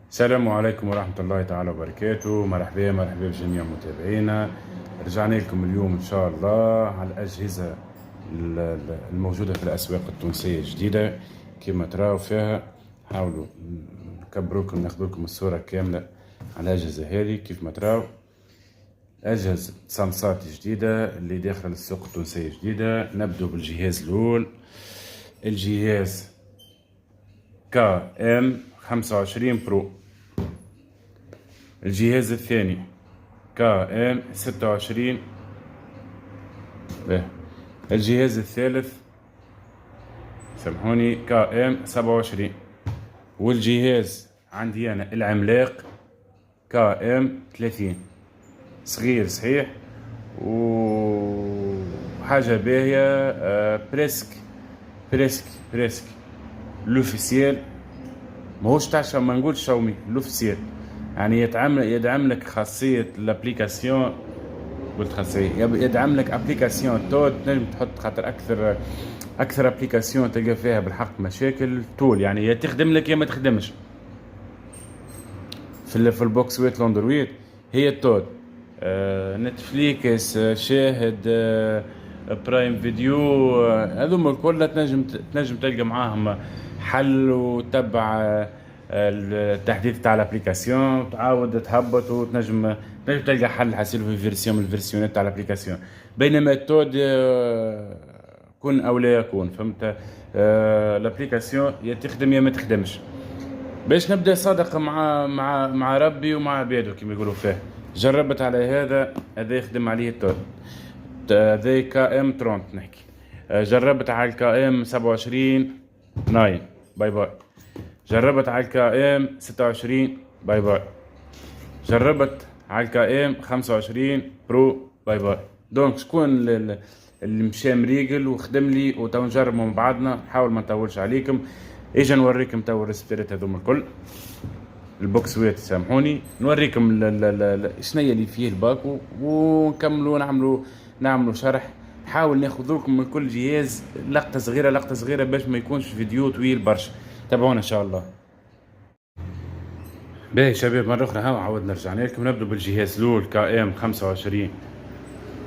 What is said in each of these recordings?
السلام عليكم ورحمة الله تعالى وبركاته. مرحبا بجميع متابعينا. رجعنا لكم اليوم إن شاء الله على الأجهزة الموجودة في الأسواق التونسية الجديدة. كما تراو فيها حاولوا نكبروكم ناخذلكم الصورة كاملة على الأجهزة هذه. كيف ما تراو أجهزة سامسات جديدة اللي داخلة السوق التونسية الجديدة. نبدو بالجهاز الأول، الجهاز KM 25 برو. الجهاز الثاني KM 26. الجهاز الثالث سامحوني KM 27. والجهاز عندي أنا العملاق KM 30. صغير صحيح وحاجة باهية. بريسك لوفيسيال، ماهوش تاع ما نقولش شاومي، لوفيسيال يعني يدعم لك خاصية الابليكاسيون. قلت خاصية، يدعم لك ابليكاسيون تود تنجم تحط، خاطر اكثر ابليكاسيون تلقى فيها بالحق مشاكل تول، يعني يا تخدم لك يا ما تخدمش. في البوكس ويت الاندرويد هي التود. نتفليكس، شاهد، برايم فيديو، هذوما الكل تنجم تلقى معاهم حل وتتبع التحديث تاع الابليكاسيون، تعاود تهبط وتنجم تلقى حل حسيل في فيرسيون من الفيرسيونات تاع الابليكاسيون. بينما التود كن او لا يكون، فهمت؟ الابليكاسيون يا تخدم يا ما تخدمش. باش نبدا صادق مع ربي ومع عباده كما يقولوا فيه. جربت على هذا يخدم عليه التود، هذا KM 30 نحكي. جربت على KM 27 9 باي باي. جربت على KM 26 باي باي. جربت على KM 25 برو باي باي. دونك شكون اللي مشى مريقل وخدم لي وتو نجربوا مع بعضنا. نحاول ما نطولش عليكم، اجا نوريكم تو الريسبيرات هذوما الكل، البوكس ويت سامحوني، نوريكم شنيا اللي فيه الباكو ونكملوا نعملوا شرح. نحاول ناخذ لكم من كل جهاز لقطه صغيره باش ما يكونش فيديو طويل برشا. تابعونا ان شاء الله. باهي شباب، مره اخرى عاودنا رجعنا لكم. نبدو بالجهاز الاول KM 25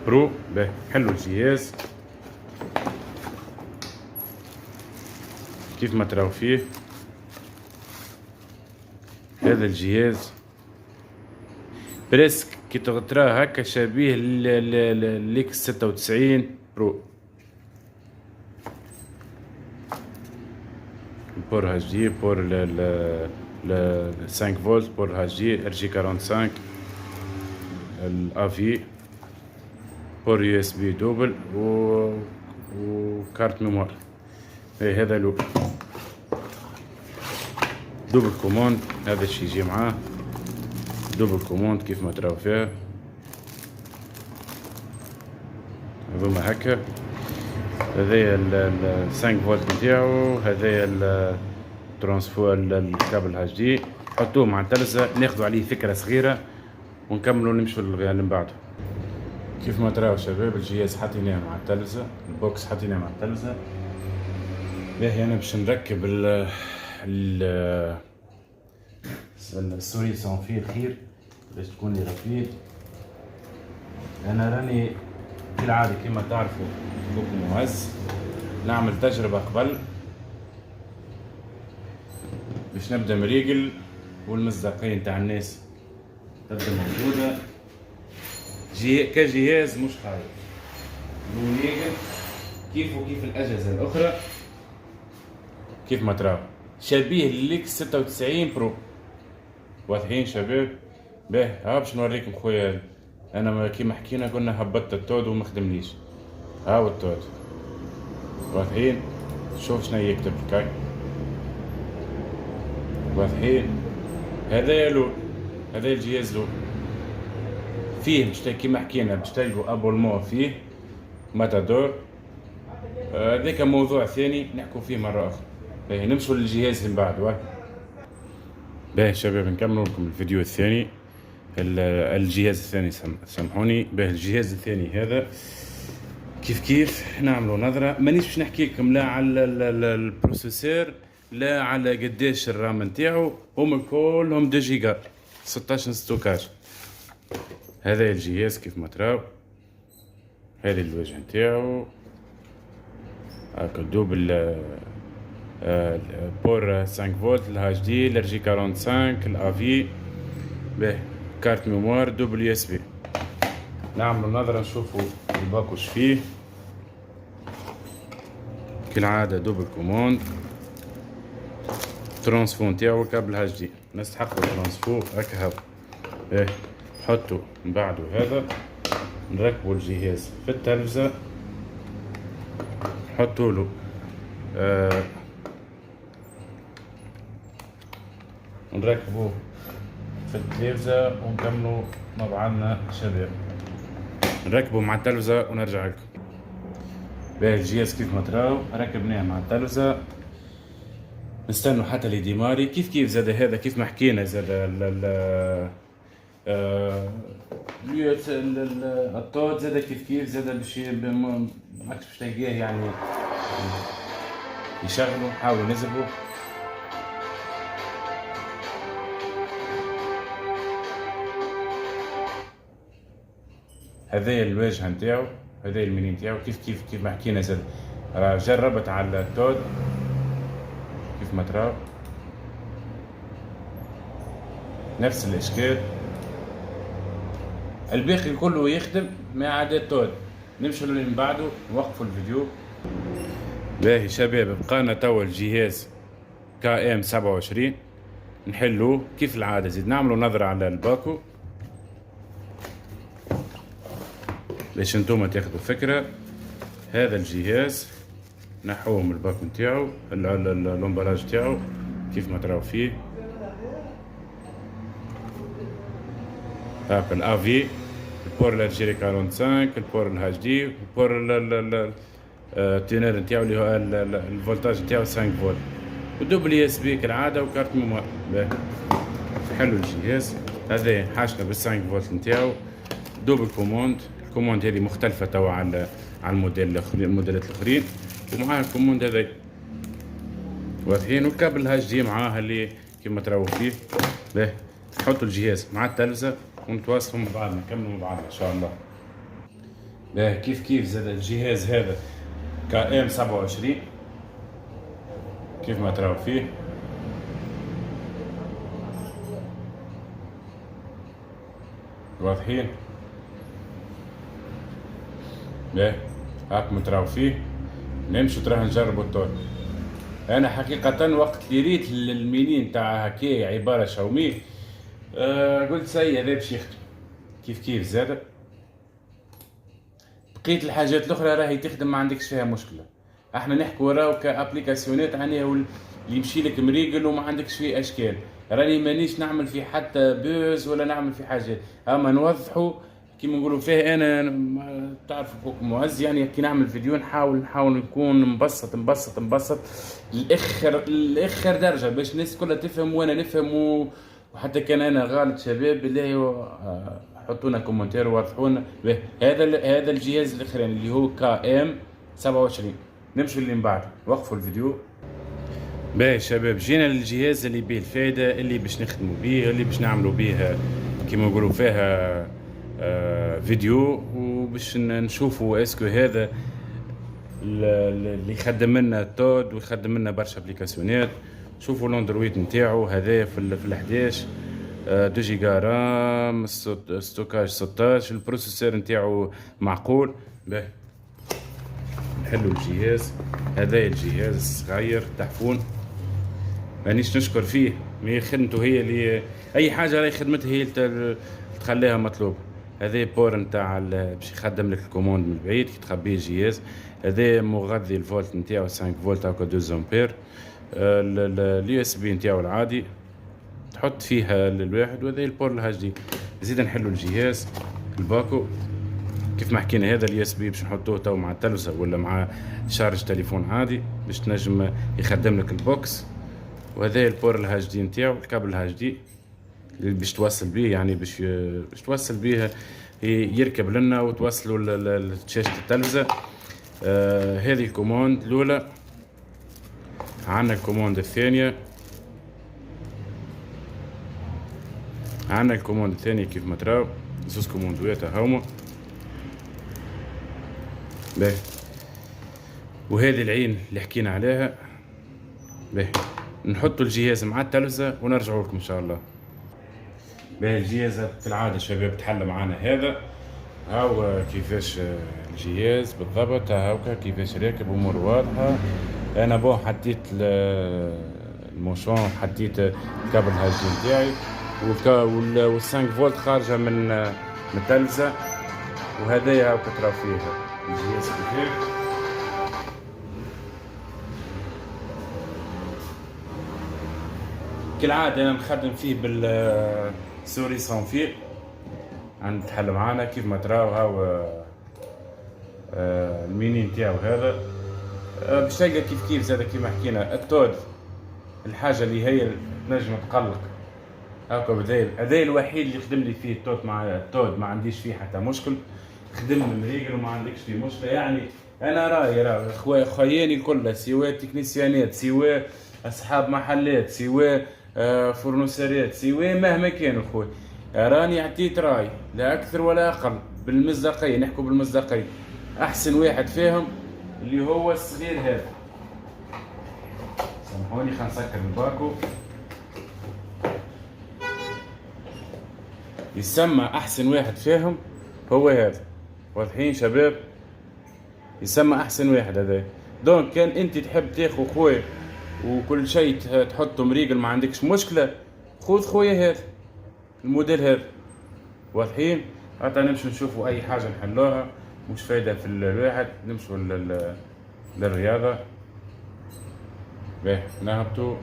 برو. باهي حلو الجهاز كيف ما تراو فيه. هذا الجهاز بريسك كي تراه هكا شبيه للإكس 96 برو. بور اتش دي، بور ل 5 فولت، بور اتش دي RJ 45، الافي، بور USB دوبل وكارت ميموار. هذا لو دوبل كوموند، هذا الشي يجي معاه دوبل كوموند كيف ما تراو فيها. هذوما هكا، هذايا ال 5 فولت نتاعو، هذايا الترانسفور الكابل اتش دي. حطوه مع التلزة، ناخذوا عليه فكرة صغيرة ونكملوا نمشوا اللي بعده. كيف ما تراو شباب الجهاز حطيناه مع التلزة، البوكس حطيناه مع التلزة. باهي انا باش نركب السوري سون فيل خير باش تكون لي رفيد. انا راني كالعادة كما تعرفوا بوك مهز، نعمل تجربة قبل باش نبدا مريقل والمصداقية نتاع الناس تبدا موجودة. كجهاز مش خايب، مريقل كيف الأجهزة الأخرى. كيف ما تراو شبيه للإكس 96 برو. واضحين شباب؟ باهي باش نوريكم خويا. انا كيما حكينا قلنا هبطت التود وما خدمليش. هاو التود واضحين. شوف شنو يكتب الكاي. واضحين. هذا لو، هذا الجهاز لو فيه باش كيما حكينا باش تلقوا ابولمون فيه ماتادور. هذاك موضوع ثاني نحكوا فيه مرة أخرى. باهي نمشوا للجهاز اللي من بعد. باهي شباب نكملوا لكم الفيديو الثاني. الجهاز الثاني سامحوني. باهي الجهاز الثاني هذا كيف نعملوا نظرة. مانيش باش نحكي لكم لا على البروسيسور لا على قديش الرام نتاعو، هم كلهم 2 جيجا 16 ستوكاج. هذا الجهاز كيف ما تراو، هذه الوجه نتاعو هاكا دوبل بور 5 فولت الاتش دي الار جي 45 الافي به كارت ميموار دوبل يو اس بي. نعملوا نظرة نشوفوا الباكو وش فيه. كالعادة دوبل كوموند ترانسفو نتاعو كابل اتش دي نستحقوا ترانسفو هكا هاو. ايه نحطوا من بعده هذا نركبوا الجهاز في التلفزة، نحطوا له نركبوه في التلفزة ونكملوا مع بعضنا شباب. نركبوا مع التلفزة ونرجع لكم. باهي الجهاز كيف ما تراو ركبناه مع التلفزة، نستنوا حتى اللي ديماري. كيف زاد هذا كيف ما حكينا زاد الطود زاد كيف زاد باش ماكش باش تلقاه يعني يشغلوا. نحاولوا نزبوا هذايا الواجهة نتاعو، هذايا الميني نتاعو كيف ما حكينا زاد جربت على التود كيف ما تراو نفس الاشكال. الباقي كله يخدم ما عدا التود. نمشوا اللي من بعده نوقفوا الفيديو. باهي شباب بقانا توا الجهاز KM 27 نحلوه كيف العادة. زيد نعملوا نظرة على الباكو باش انتوما تاخدوا فكرة. هذا الجهاز نحوه من الباكو نتاعو الامبراج نتاعو كيف ما تراو فيه هاك الافي البور الالجيري 45 البور الاتش دي البور التينر نتاعو اللي هو الفولتاج نتاعو 5 فولت ودوبل يو اس بي كالعادة وكارت ميموار. حلو الجهاز هذا حاشنا بال 5 فولت نتاعو دوبل كوموند. الكوموند هذه مختلفة توا على الموديلات الاخرين ومعاها الكوموند هذا واضحين والكابل الاتش دي معاها اللي كيما تراو فيه. باهي نحطوا الجهاز مع التلفزة ونتواصلوا مع بعضنا نكملوا مع بعضنا ان شاء الله. باهي كيف زاد الجهاز هذا KM 27 كيف ما تراو فيه واضحين. باهي هاكم تراو فيه. نمشوا تراه نجربوا الطول. انا حقيقة وقت اللي ريت الميني نتاع هكايا عبارة شاومي قلت سي هذا باش يخدم كيف زاد. بقية الحاجات الاخرى راهي تخدم ما عندكش فيها مشكلة. احنا نحكوا راهو كابليكاسيونات يعني اللي يمشي لك مريقل وما عندكش فيه اشكال. راني مانيش نعمل في حتى بوز ولا نعمل في حاجات، اما نوضحوا كيما نقولوا فيه. انا تعرف بوك معز يعني كي نعمل فيديو نحاول نكون مبسط الاخر درجه باش الناس كلها تفهم وانا نفهم وحتى كان انا غالط شباب بالله حطونا كومنتير ووضحونا. هذا الجهاز الاخراني اللي هو KM 27. نمشوا اللي من بعد وقفوا الفيديو. باهي شباب جينا للجهاز اللي بيه الفايده اللي باش نخدموا بيه اللي باش نعملوا بيه كيما نقولوا فيها فيديو وباش نشوفوا اسكو هذا اللي يخدم لنا التود ويخدم لنا برشا ابليكاسيونات. شوفوا الاندرويد نتاعو هذا في ال 11 2 جيجا رام ستوكاج 16 البروسيسور نتاعو معقول. باهي نحلوا الجهاز. هذا الجهاز الصغير تحفون مانيش نشكر فيه مي خدمته هي اللي اي حاجه راهي خدمتها هي تخليها مطلوب. هذا بور نتاع باش يخدم لك الكوموند من بعيد كي تخبيه الجهاز. هذا مغذي الفولت نتاعو 5 فولت هاكا 2 امبير. اليو اس بي نتاعو العادي تحط فيها الواحد وهذا البور الاتش دي. زيد نحلوا الجهاز الباكو كيف ما حكينا. هذا اليو اس بي باش نحطوه تو مع التلفزة ولا مع شارج تليفون عادي باش تنجم يخدم لك البوكس. وهذا البور الاتش دي نتاعو الكابل الاتش دي اللي باش توصل بيه يعني باش توصل بيه يركب لنا وتوصلوا لشاشة التلفزة. هذه الكوموند الأولى عندنا الكوموند الثانية، كيف ما تراو زوز كوموندوات هاهما. باهي، وهذه العين اللي حكينا عليها. باهي، نحطوا الجهاز مع التلفزة ونرجعوا لكم ان شاء الله. باهي، الجهاز في العادة شباب تحل معانا هذا. هاو كيفاش الجهاز بالضبط، هاوكا كيفاش راكب، امور واضحة. انا حطيت الموشون، حطيت الكابل الهاجي نتاعي، وال 5 فولت خارجة من التلفزة. وهذايا هاوكا تراو فيها الجهاز كيفاش. كالعادة أنا نخدم فيه بالسوري سون فيل. عند الحل معانا كيف ما تراو. هاو الميني نتاعو هذا. باش تلقى كيف زاد كيما حكينا التود، الحاجة اللي هي تنجم تقلق. هاكا هذا الوحيد اللي خدم لي فيه التود. مع التود ما عنديش فيه حتى مشكل، خدم مريقل وما عندكش فيه مشكلة. يعني أنا راي خياني الكل، سواء تكنيسيانات، سواء أصحاب محلات، سواء فرنسيرات، سواء مهما كانوا خويا، راني عطيت راي لا اكثر ولا اقل بالمصداقيه. نحكوا بالمصداقيه. احسن واحد فيهم اللي هو الصغير هذا. سامحوني خلينا نسكر الباكو. يسمى احسن واحد فيهم هو هذا. واضحين شباب؟ يسمى احسن واحد هذا. دونك كان انت تحب تاخذ خويا وكل شيء تحطه مريقل ما عندكش مشكله، خذ خويا هذا الموديل هذا. واضحين؟ حتى نمشي نشوفوا اي حاجه نحلوها. مش فايده في الواحد، نمشوا للرياضه. باهي، نهبطوا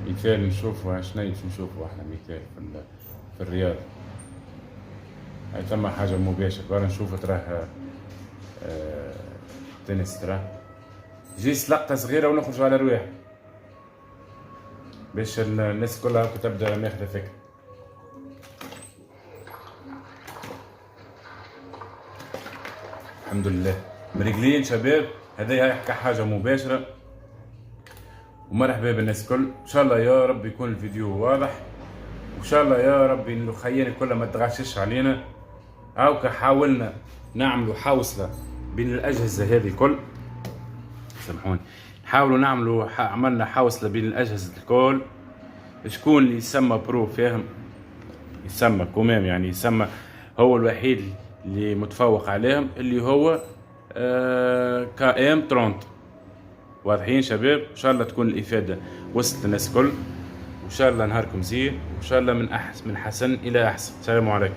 مثال نشوفوا شنو نشوفوا احنا مثال في الرياضه. هاي ثم حاجه مباشره برا نشوفوا تراه تنس. تراه جيس لقطه صغيره ونخرجوا على رواح باش الناس كلها تبدا ماخذه فكره. الحمد لله مريقلين شباب. هذه حاجه مباشره. ومرحبا بالناس الكل. ان شاء الله يا رب يكون الفيديو واضح، وان شاء الله يا رب انه خياني كلها ما تغشش علينا. هاوكا حاولنا نعملوا حوصله بين الاجهزه هذه الكل. سامحوني، نحاولوا عملنا حوصله بين الاجهزه الكل. شكون اللي يسمى برو فاهم، يسمى كومام، يعني يسمى هو الوحيد اللي متفوق عليهم، اللي هو KM 30. واضحين شباب؟ ان شاء الله تكون الافاده وصلت للناس الكل، وان شاء الله نهاركم زين، وان شاء الله من حسن الى احسن. السلام عليكم.